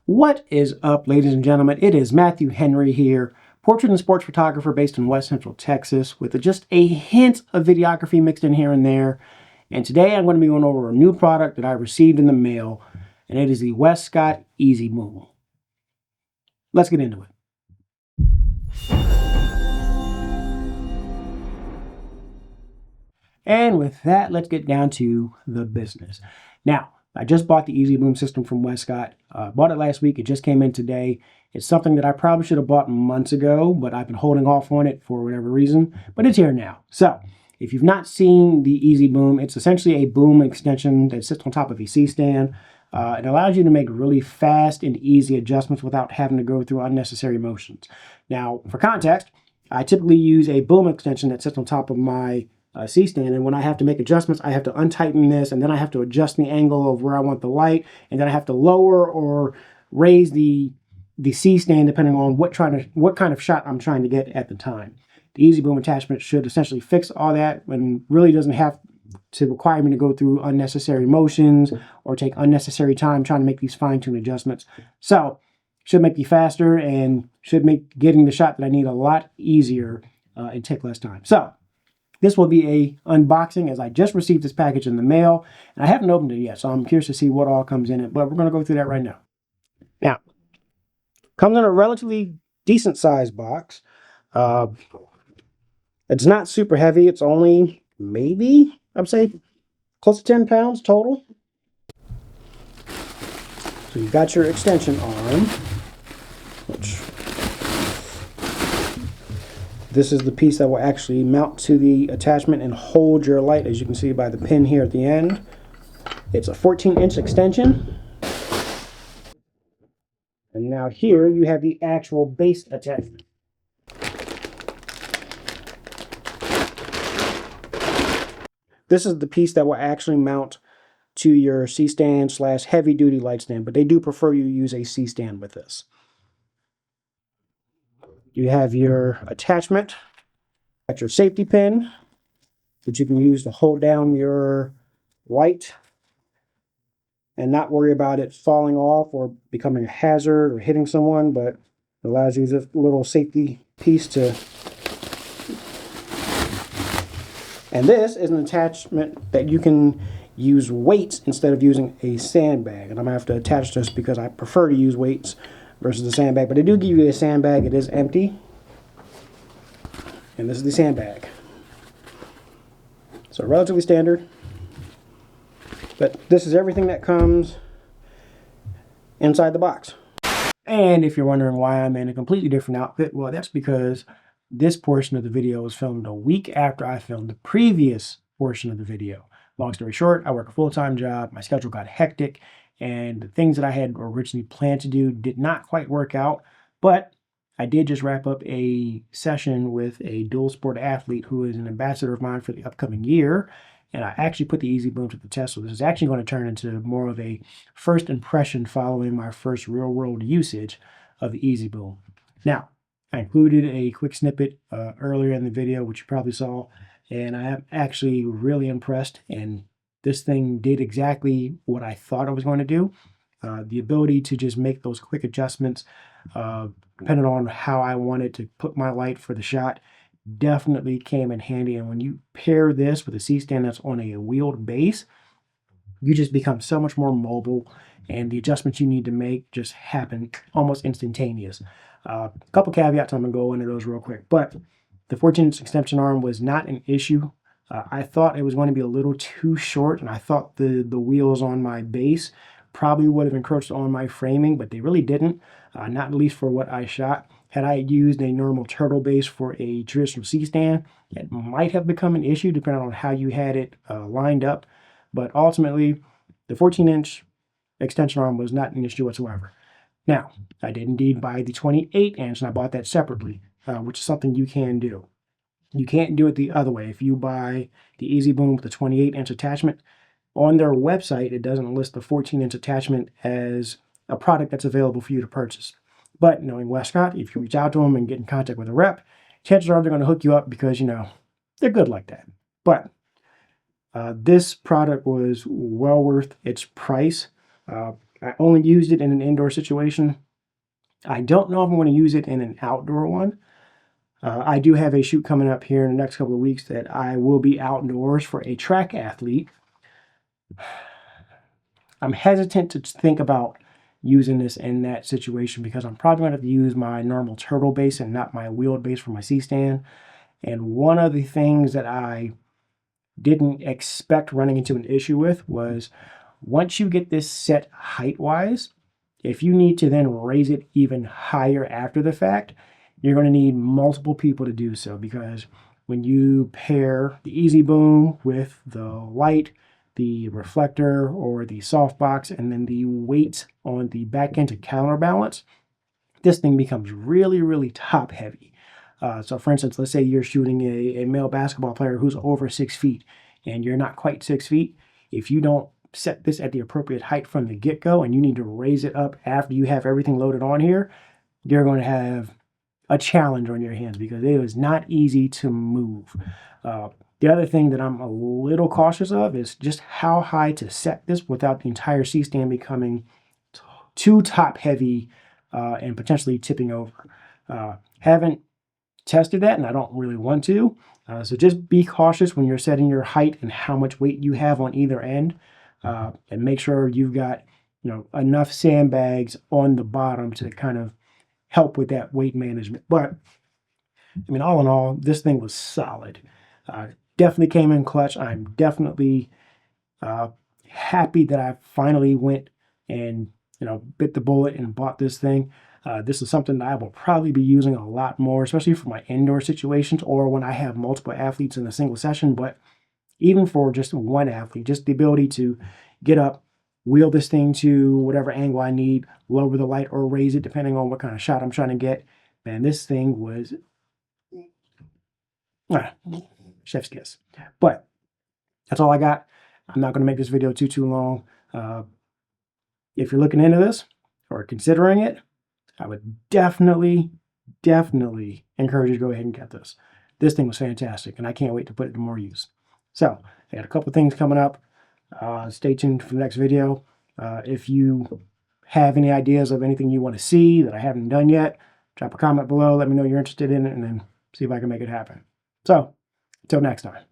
What is up, ladies and gentlemen? It is Matthew Henry here, portrait and sports photographer based in West Central Texas, with just a hint of videography mixed in here and there. And today I'm going to be going over a new product that I received in the mail, and it is the Westcott Easy Boom. Let's get into it. And with that, let's get down to the business. Now, I just bought the Easy Boom system from Westcott. Bought it last week. It just came in today. It's something that I probably should have bought months ago, but I've been holding off on it for whatever reason. But it's here now. So, if you've not seen the Easy Boom, it's essentially a boom extension that sits on top of a C-stand. It allows you to make really fast and easy adjustments without having to go through unnecessary motions. Now, for context, I typically use a boom extension that sits on top of my C-stand, and when I have to make adjustments, I have to untighten this, and then I have to adjust the angle of where I want the light, and then I have to lower or raise the C-stand depending on what kind of shot I'm trying to get at the time. The Easy Boom attachment should essentially fix all that and really doesn't have to require me to go through unnecessary motions or take unnecessary time trying to make these fine-tune adjustments. So, should make me faster and should make getting the shot that I need a lot easier and take less time. So, this will be a unboxing as I just received this package in the mail and I haven't opened it yet, so I'm curious to see what all comes in it, but we're going to go through that right now. Now, comes in a relatively decent size box. It's not super heavy. It's only maybe, I'd say, close to 10 pounds total. So you've got your extension arm, which this is the piece that will actually mount to the attachment and hold your light, as you can see by the pin here at the end. It's a 14-inch extension. And now here you have the actual base attachment. This is the piece that will actually mount to your C-stand / heavy-duty light stand, but they do prefer you use a C-stand with this. You have your attachment, got your safety pin that you can use to hold down your light and not worry about it falling off or becoming a hazard or hitting someone, but it allows you this little safety piece to. And this is an attachment that you can use weights instead of using a sandbag. And I'm going to have to attach this because I prefer to use weights versus the sandbag. But they do give you a sandbag. It is empty. And this is the sandbag. So relatively standard. But this is everything that comes inside the box. And if you're wondering why I'm in a completely different outfit, well, that's because this portion of the video was filmed a week after I filmed the previous portion of the video. Long story short, I work a full-time job. My schedule got hectic, and the things that I had originally planned to do did not quite work out. But I did just wrap up a session with a dual sport athlete who is an ambassador of mine for the upcoming year. And I actually put the Easy Boom to the test. So this is actually going to turn into more of a first impression following my first real-world usage of the Easy Boom. Now, I included a quick snippet earlier in the video, which you probably saw, and I am actually really impressed. And this thing did exactly what I thought it was going to do. The ability to just make those quick adjustments, depending on how I wanted to put my light for the shot, definitely came in handy. And when you pair this with a C-stand that's on a wheeled base, you just become so much more mobile, and the adjustments you need to make just happen almost instantaneous. A couple caveats, I'm going to go into those real quick, but the 14-inch extension arm was not an issue. I thought it was going to be a little too short, and I thought the wheels on my base probably would have encroached on my framing, but they really didn't, not at least for what I shot. Had I used a normal turtle base for a traditional C-stand, it might have become an issue depending on how you had it lined up, but ultimately, the 14-inch extension arm was not an issue whatsoever. Now, I did indeed buy the 28-inch, and I bought that separately, which is something you can do. You can't do it the other way. If you buy the Easy Boom with the 28-inch attachment, on their website, it doesn't list the 14-inch attachment as a product that's available for you to purchase. But knowing Westcott, if you reach out to them and get in contact with a rep, chances are they're going to hook you up because, they're good like that. But this product was well worth its price. I only used it in an indoor situation. I don't know if I'm going to use it in an outdoor one. I do have a shoot coming up here in the next couple of weeks that I will be outdoors for a track athlete. I'm hesitant to think about using this in that situation because I'm probably going to have to use my normal turtle base and not my wheeled base for my C-stand. And one of the things that I didn't expect running into an issue with was once you get this set height-wise, if you need to then raise it even higher after the fact, you're going to need multiple people to do so, because when you pair the Easy Boom with the light, the reflector or the softbox, and then the weight on the back end to counterbalance, this thing becomes really, really top heavy. So for instance, let's say you're shooting a male basketball player who's over 6 feet and you're not quite 6 feet. If you don't set this at the appropriate height from the get-go and you need to raise it up after you have everything loaded on here, you're going to have a challenge on your hands because it is not easy to move. The other thing that I'm a little cautious of is just how high to set this without the entire C-stand becoming too top heavy and potentially tipping over. Haven't tested that and I don't really want to. So just be cautious when you're setting your height and how much weight you have on either end. And make sure you've got enough sandbags on the bottom to kind of help with that weight management. But I mean, all in all, this thing was solid. Definitely came in clutch. I'm definitely happy that I finally went and bit the bullet and bought this thing. This is something that I will probably be using a lot more, especially for my indoor situations or when I have multiple athletes in a single session. But even for just one athlete, just the ability to get up, wheel this thing to whatever angle I need, lower the light or raise it depending on what kind of shot I'm trying to get. Man, this thing was chef's kiss. But that's all I got. I'm not going to make this video too long. If you're looking into this or considering it, I would definitely encourage you to go ahead and get this. This thing was fantastic, and I can't wait to put it to more use. So, I got a couple things coming up. Stay tuned for the next video. If you have any ideas of anything you want to see that I haven't done yet, drop a comment below. Let me know you're interested in it, and then see if I can make it happen. So, until next time.